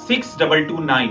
6229।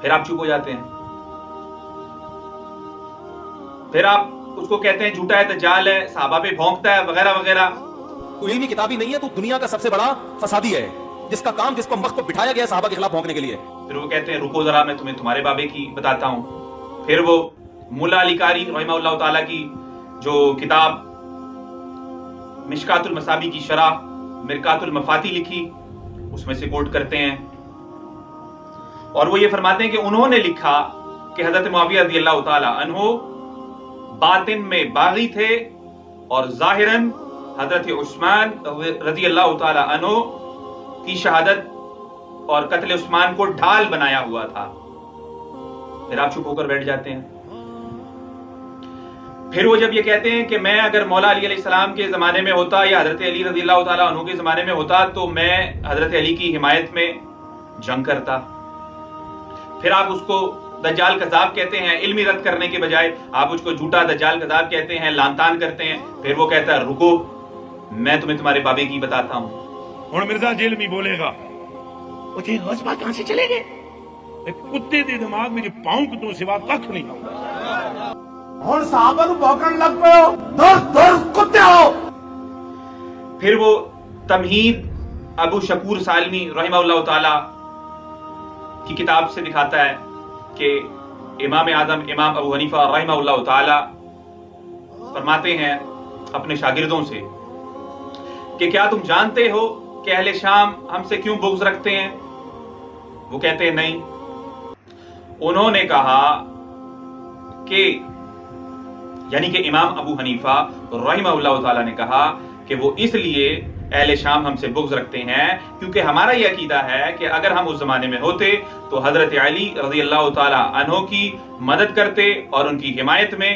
پھر آپ چپ ہو جاتے ہیں، پھر آپ اس کو کہتے ہیں جھوٹا ہے، دجال ہے، صحابہ پہ بھونکتا ہے، وغیرہ وغیرہ. تو علمی کتابی نہیں ہے، تو دنیا کا سب سے بڑا فسادی ہے، جس کا کام، جس کو وقت کو بٹھایا گیا صحابہ کے خلاف بھونکنے کے لیے. پھر وہ کہتے ہیں رکو ذرا میں تمہیں تمہارے بابے کی بتاتا ہوں. پھر وہ ملا علی قاری رحمہ اللہ تعالیٰ کی جو کتاب مشکات المصابیح کی شرح مرکات المفاتیح لکھی، اس میں سے کوٹ کرتے ہیں، اور وہ یہ فرماتے ہیں کہ انہوں نے لکھا کہ حضرت معاویہ رضی اللہ تعالیٰ عنہ باطن میں باغی تھے اور ظاہراً حضرت عثمان رضی اللہ تعالیٰ عنہ کی شہادت اور قتل عثمان کو ڈھال بنایا ہوا تھا. پھر آپ چپ ہو کر بیٹھ جاتے ہیں. پھر وہ جب یہ کہتے ہیں کہ میں اگر مولا علی علیہ السلام کے زمانے میں ہوتا یا حضرت علی رضی اللہ تعالیٰ عنہ کے زمانے میں ہوتا تو میں حضرت علی کی حمایت میں جنگ کرتا. پھر آپ اس کو دجال کذاب کہتے ہیں، علمی رد کرنے کے بجائے آپ اس کو جھوٹا دجال کذاب کہتے ہیں، لعن طعن کرتے ہیں. پھر وہ کہتا ہے رکو میں تمہیں تمہارے بابے کی بتاتا ہوں. اور مرزا جیل میں بولے گا وہ جی غوث پاک کہاں سے چلے گئے، ایک کتے دے دماغ میں جو پاؤں کے تو سوا کھ نہیں آؤں. اور صحابہ نو بھوکن لگ پے ہو، دور کتے ہو. پھر وہ تمہید ابو شکور سالمی رحمہ اللہ تعالی کی کتاب سے دکھاتا ہے کہ امام اعظم امام ابو حنیفہ رحمہ اللہ تعالی فرماتے ہیں اپنے شاگردوں سے کہ کیا تم جانتے ہو کہ اہل شام ہم سے کیوں بغض رکھتے ہیں؟ وہ کہتے ہیں نہیں. انہوں نے کہا کہ یعنی کہ امام ابو حنیفہ رحمہ اللہ تعالی نے کہا کہ وہ اس لیے اہل شام ہم سے بغض رکھتے ہیں کیونکہ ہمارا یہ عقیدہ ہے کہ اگر ہم اس زمانے میں ہوتے تو حضرت علی رضی اللہ تعالی عنہ کی مدد کرتے اور ان کی حمایت میں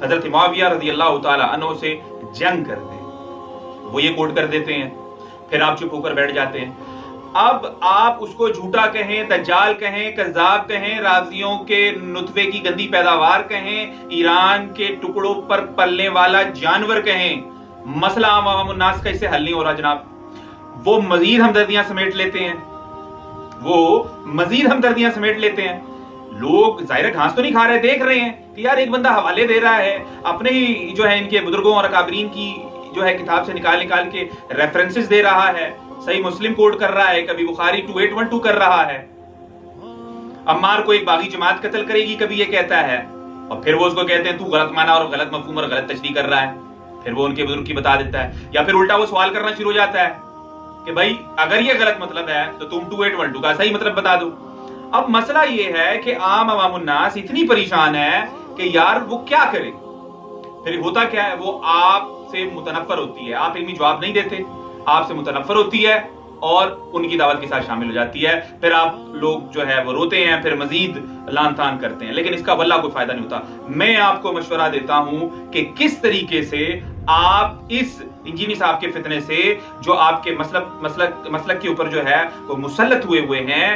حضرت معاویہ رضی اللہ تعالی عنہ سے جنگ کرتے. وہ یہ کوٹ کر دیتے ہیں. پھر آپ چپ ہو کر بیٹھ جاتے ہیں. اب آپ اس کو جھوٹا کہیں، دجال کہیں، کذاب کہیں، رازیوں کے نطفے کی گندی پیداوار کہیں، ایران کے ٹکڑوں پر پلنے والا جانور کہیں، مسئلہ عوام الناس کا اس سے حل نہیں ہو رہا جناب. وہ مزید ہمدردیاں سمیٹ لیتے ہیں، وہ مزید ہمدردیاں سمیٹ لیتے ہیں. لوگ ظاہر گھاس تو نہیں کھا رہے، دیکھ رہے ہیں کہ یار ایک بندہ حوالے دے رہا ہے اپنے ہی جو ہے ان کے بزرگوں اور اکابرین کی جو ہے کتاب سے نکال کے ریفرنسز دے رہا ہے، صحیح مسلم کوٹ کر رہا ہے، کبھی بخاری 2812 کر رہا ہے. عمار کو ایک باغی جماعت قتل کرے گی کبھی یہ کہتا ہے، اور پھر وہ اس کو کہتے ہیں تو غلط معنی اور غلط مفہوم اور غلط تشریح کر رہا ہے. پھر وہ ان کے بزرگ کی بتا دیتا ہے، یا پھر الٹا وہ سوال کرنا شروع ہو جاتا ہے کہ بھائی اگر یہ غلط مطلب ہے تو تم 2812 کا صحیح مطلب بتا دو. اب مسئلہ یہ ہے کہ عام عوام الناس اتنی پریشان ہے کہ یار وہ کیا کرے. پھر ہوتا کیا ہے، وہ آپ سے متنفر ہوتی ہے، آپ علمی جواب نہیں دیتے، آپ سے متنفر ہوتی ہے اور ان کی دعوت کے ساتھ شامل ہو جاتی ہے. پھر آپ لوگ جو ہے وہ روتے ہیں، پھر مزید لعن طعن کرتے ہیں، لیکن اس کا واللہ کوئی فائدہ نہیں ہوتا. میں آپ کو مشورہ دیتا ہوں کہ کس طریقے سے آپ اس انجینئر صاحب کے فتنے سے جو آپ کے مسلک کے اوپر جو ہے وہ مسلط ہوئے ہیں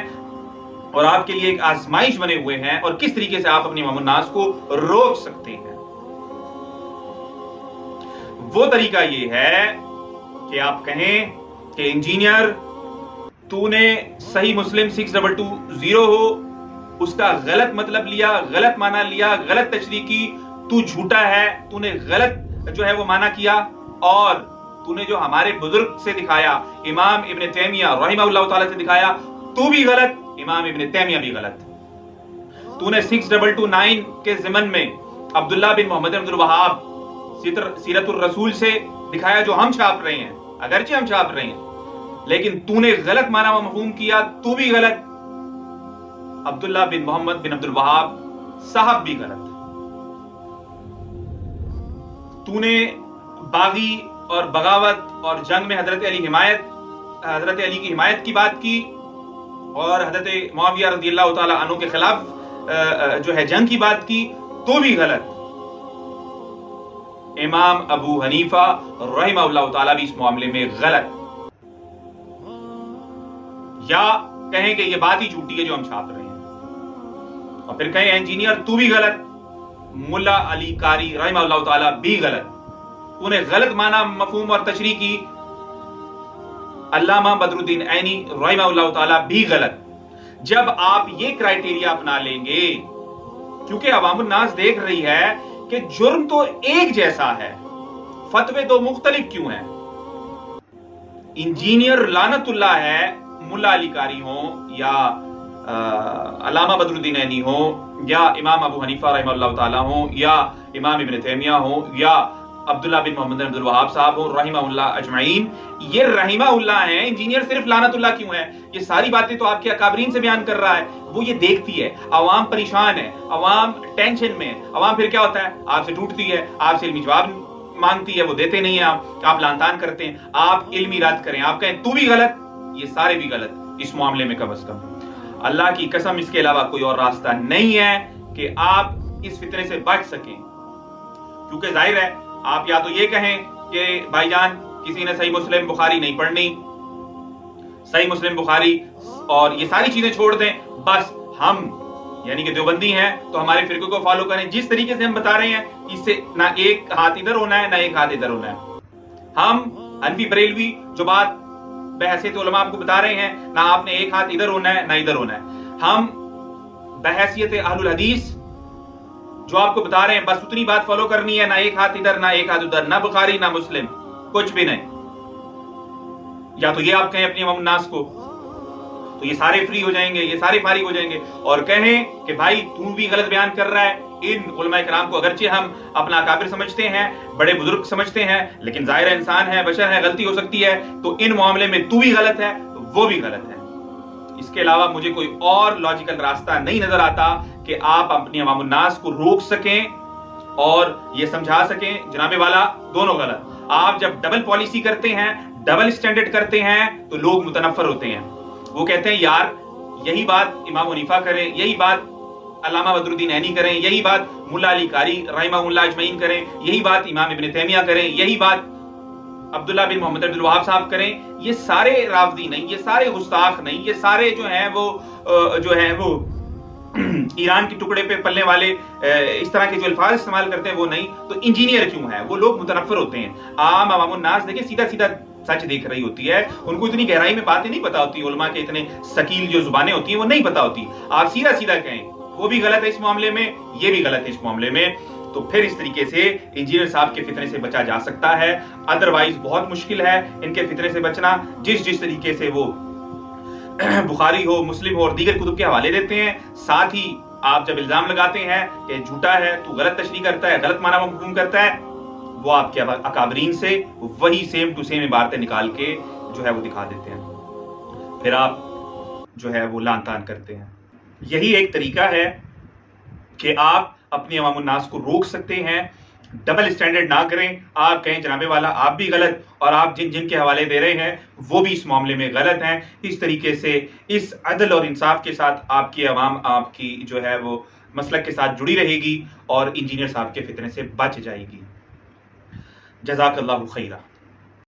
اور آپ کے لیے ایک آزمائش بنے ہوئے ہیں، اور کس طریقے سے آپ اپنی عوام الناس کو روک سکتے ہیں. وہ طریقہ یہ ہے کہ آپ کہیں کہ انجینئر تو نے صحیح مسلم 6220 ہو، اس کا غلط مطلب لیا، غلط معنی لیا، غلط تشریح کی، تو جھوٹا ہے، تو نے غلط جو ہے وہ معنی کیا، اور تو نے جو ہمارے بزرگ سے دکھایا امام ابن تیمیہ رحمہ اللہ تعالی سے دکھایا تو بھی غلط، امام ابن تیمیہ بھی غلط. تو نے 6229 کے ضمن میں عبداللہ بن محمد عبد الوہاب سیرت الرسول سے دکھایا جو ہم چھاپ رہے ہیں، اگرچہ ہم چھاپ رہے ہیں، لیکن تو نے غلط معنی و مفہوم کیا، تو بھی غلط. عبداللہ بن محمد بن عبد الوہاب صاحب بھی غلط. تو نے باغی اور بغاوت اور جنگ میں حضرت علی کی حمایت کی بات کی، اور حضرت معاویہ رضی اللہ تعالی عنہ کے خلاف جو ہے جنگ کی بات کی، تو بھی غلط. امام ابو حنیفہ رحمہ اللہ تعالی بھی اس معاملے میں غلط. یا کہیں کہ یہ بات ہی جھوٹی ہے جو ہم چھاپ رہے ہیں، اور پھر کہیں انجینئر تو بھی غلط، ملا علی قاری رحمہ اللہ تعالی بھی غلط. انہیں غلط معنی مفہوم اور تشریح کی، علامہ بدر الدین عینی رحمہ اللہ تعالی بھی غلط. جب آپ یہ کرائٹیریا اپنا لیں گے، کیونکہ عوام الناس دیکھ رہی ہے کہ جرم تو ایک جیسا ہے، فتوے تو مختلف کیوں ہیں؟ انجینئر لعنت اللہ ہے، ملا علی قاری ہوں یا علامہ بدر الدین عینی ہوں یا امام ابو حنیفہ رحمہ اللہ تعالیٰ ہوں یا امام ابن تیمیہ ہوں یا عبداللہ بن محمد بن عبد الوہاب صاحب ہوں رحمہ اللہ اجمعین، یہ رحمہ اللہ ہیں، انجینئر صرف لعنت اللہ کیوں ہے؟ یہ ساری باتیں تو آپ کے اکابرین سے بیان کر رہا ہے، وہ یہ دیکھتی ہے عوام پریشان ہے، عوام ٹینشن میں، عوام پھر کیا ہوتا ہے؟ آپ سے ٹوٹتی ہے، آپ سے علمی جواب مانگتی ہے، وہ دیتے نہیں ہیں، آپ لعن طعن کرتے ہیں، آپ علمی رد کریں، آپ کہیں تو بھی غلط، یہ سارے بھی غلط اس معاملے میں کم از کم۔ اللہ کی قسم اس کے علاوہ کوئی اور راستہ نہیں ہے کہ آپ اس فتنے سے بچ سکیں، کیونکہ ظاہر ہے آپ یا تو یہ کہیں کہ بھائی جان کسی نے صحیح مسلم بخاری نہیں پڑھنی، صحیح مسلم بخاری اور یہ ساری چیزیں چھوڑ دیں، بس ہم یعنی کہ دیوبندی ہیں تو ہمارے فرقے کو فالو کریں جس طریقے سے ہم بتا رہے ہیں، اس سے نہ ایک ہاتھ ادھر ہونا ہے نہ ایک ہاتھ ادھر ہونا ہے۔ ہم حنفی بریلوی جو بات بحیثیت علماء آپ کو بتا رہے ہیں، نہ آپ نے ایک ہاتھ ادھر ہونا ہے نہ ادھر ہونا ہے۔ ہم بحیثیت اہل الحدیث جو آپ کو بتا رہے ہیں بس اتنی بات فالو کرنی ہے، نہ ایک ہاتھ ادھر نہ ایک ہاتھ ادھر، نہ بخاری نہ مسلم، کچھ بھی نہیں۔ یا تو یہ آپ کہیں اپنی عوام الناس کو تو یہ سارے فری ہو جائیں گے، یہ سارے فارغ ہو جائیں گے، اور کہیں کہ بھائی تو بھی غلط بیان کر رہا ہے۔ ان علماء کرام کو اگرچہ ہم اپنا اکابر سمجھتے ہیں، بڑے بزرگ سمجھتے ہیں، لیکن ظاہر انسان ہے، بشر ہے، غلطی ہو سکتی ہے، تو ان معاملے میں تو بھی غلط ہے تو وہ بھی غلط ہے۔ اس کے علاوہ مجھے کوئی اور لاجیکل راستہ نہیں نظر آتا کہ آپ اپنی عوام الناس کو روک سکیں اور یہ سمجھا سکیں جناب والا دونوں غلط۔ آپ جب ڈبل پالیسی کرتے ہیں، ڈبل اسٹینڈرڈ کرتے ہیں تو لوگ متنفر ہوتے ہیں، وہ کہتے ہیں یار یہی بات امام حنیفہ کریں، یہی بات علامہ بدر الدین عینی کریں، یہی بات ملا علی قاری رحمہ اللہ اجمعین کریں، یہی بات امام ابن تیمیہ کریں، یہی بات عبداللہ بن محمد بن عبد الوہاب صاحب کریں۔ یہ سارے رافضی نہیں، یہ سارے گستاخ نہیں، یہ سارے جو ہیں وہ ایران کے ٹکڑے پہ پلنے والے اس طرح کے جو الفاظ استعمال کرتے ہیں وہ نہیں، تو انجینئر کیوں ہے؟ وہ لوگ متنفر ہوتے ہیں۔ عوام الناس دیکھیں سیدھا سیدھا سچ دیکھ رہی ہوتی ہے، ان کو اتنی گہرائی میں باتیں نہیں پتا ہوتی، علماء کے اتنے ثقیل جو زبانیں ہوتی ہیں وہ نہیں پتا ہوتی۔ آپ سیدھا سیدھا کہیں وہ بھی غلط ہے اس معاملے میں، یہ بھی غلط ہے اس معاملے میں، تو پھر اس طریقے سے انجینئر صاحب کے فتنے سے بچا جا سکتا ہے۔ ادروائز بہت مشکل ہے ان کے فتنے سے بچنا۔ جس طریقے سے وہ بخاری ہو، مسلم ہو اور دیگر کتب کے حوالے دیتے ہیں، ساتھ ہی آپ جب الزام لگاتے ہیں کہ جھوٹا ہے، تو غلط تشریح کرتا ہے، غلط معنی مفہوم کرتا ہے، وہ آپ کے اکابرین سے وہی سیم ٹو سیم عبارتیں نکال کے جو ہے وہ دکھا دیتے ہیں، پھر آپ جو ہے وہ لعن طعن کرتے ہیں۔ یہی ایک طریقہ ہے کہ آپ اپنی عوام الناس کو روک سکتے ہیں، ڈبل اسٹینڈرڈ نہ کریں۔ آپ کہیں جناب والا آپ بھی غلط، اور آپ جن کے حوالے دے رہے ہیں وہ بھی اس معاملے میں غلط ہیں۔ اس طریقے سے اس عدل اور انصاف کے ساتھ آپ کی عوام آپ کی جو ہے وہ مسلک کے ساتھ جڑی رہے گی اور انجینئر صاحب کے فتنے سے بچ جائے گی۔ جزاک اللہ خیرہ۔